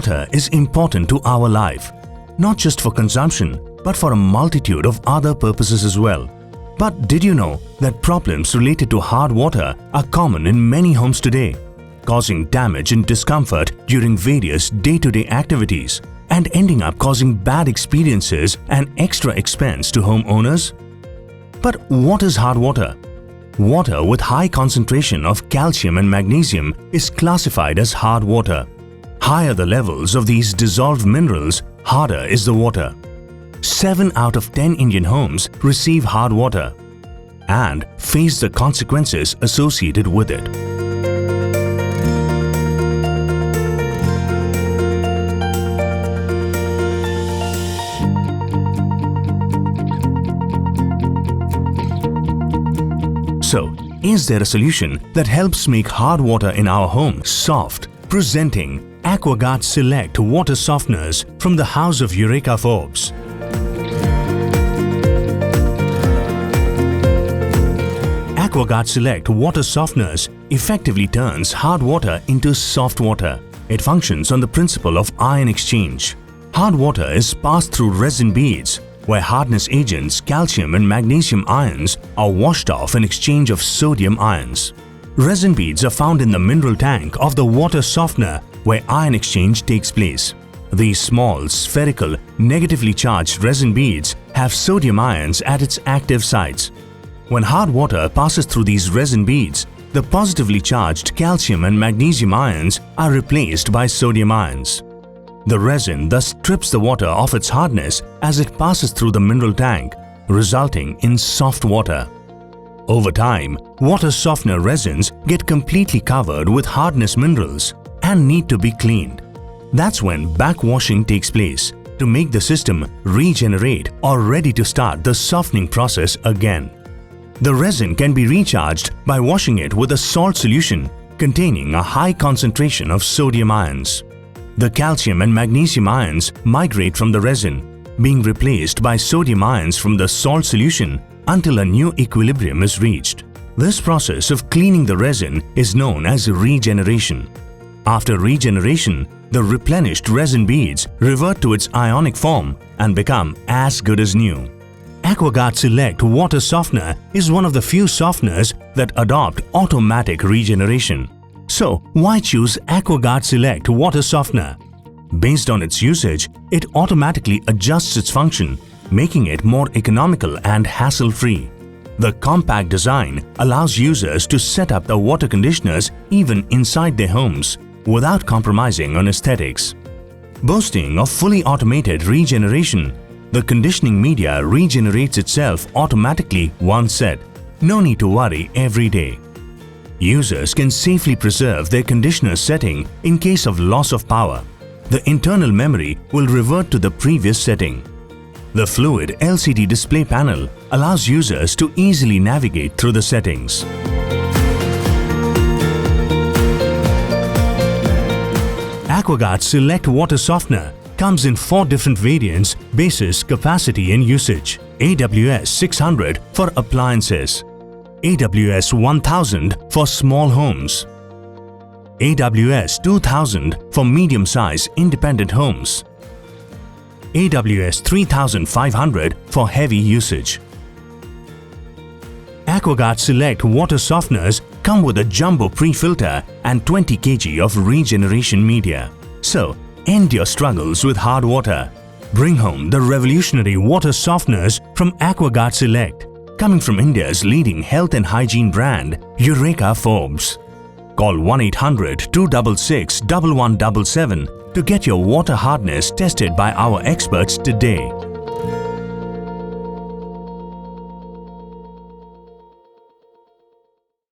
Water is important to our life, not just for consumption, but for a multitude of other purposes as well. But did you know that problems related to hard water are common in many homes today, causing damage and discomfort during various day-to-day activities and ending up causing bad experiences and extra expense to homeowners? But what is hard water? Water with high concentration of calcium and magnesium is classified as hard water. Higher the levels of these dissolved minerals, harder is the water. 7 out of 10 Indian homes receive hard water and face the consequences associated with it. So, is there a solution that helps make hard water in our home soft? Presenting AquaGuard Select Water Softeners from the House of Eureka Forbes. AquaGuard Select Water Softeners effectively turns hard water into soft water. It functions on the principle of ion exchange. Hard water is passed through resin beads, where hardness agents calcium and magnesium ions are washed off in exchange of sodium ions. Resin beads are found in the mineral tank of the water softener where ion exchange takes place. These small, spherical, negatively charged resin beads have sodium ions at its active sites. When hard water passes through these resin beads, the positively charged calcium and magnesium ions are replaced by sodium ions. The resin thus strips the water of its hardness as it passes through the mineral tank, resulting in soft water. Over time, water softener resins get completely covered with hardness minerals and need to be cleaned. That's when backwashing takes place to make the system regenerate or ready to start the softening process again. The resin can be recharged by washing it with a salt solution containing a high concentration of sodium ions. The calcium and magnesium ions migrate from the resin, being replaced by sodium ions from the salt solution until a new equilibrium is reached. This process of cleaning the resin is known as regeneration. After regeneration, the replenished resin beads revert to its ionic form and become as good as new. AquaGuard Select Water Softener is one of the few softeners that adopt automatic regeneration. So, why choose AquaGuard Select Water Softener? Based on its usage, it automatically adjusts its function, making it more economical and hassle-free. The compact design allows users to set up the water conditioners even inside their homes without compromising on aesthetics. Boasting of fully automated regeneration, the conditioning media regenerates itself automatically once set. No need to worry every day. Users can safely preserve their conditioner setting in case of loss of power. The internal memory will revert to the previous setting. The fluid LCD display panel allows users to easily navigate through the settings. AquaGuard Select Water Softener comes in 4 different variants: basis, capacity and usage. AWS 600 for appliances, AWS 1000 for small homes, AWS 2000 for medium-sized independent homes, AWS 3500 for heavy usage. AquaGuard Select Water Softeners come with a jumbo pre-filter and 20 kg of regeneration media. So, end your struggles with hard water. Bring home the revolutionary water softeners from AquaGuard Select, coming from India's leading health and hygiene brand, Eureka Forbes. Call 1-800-266-1177 to get your water hardness tested by our experts today.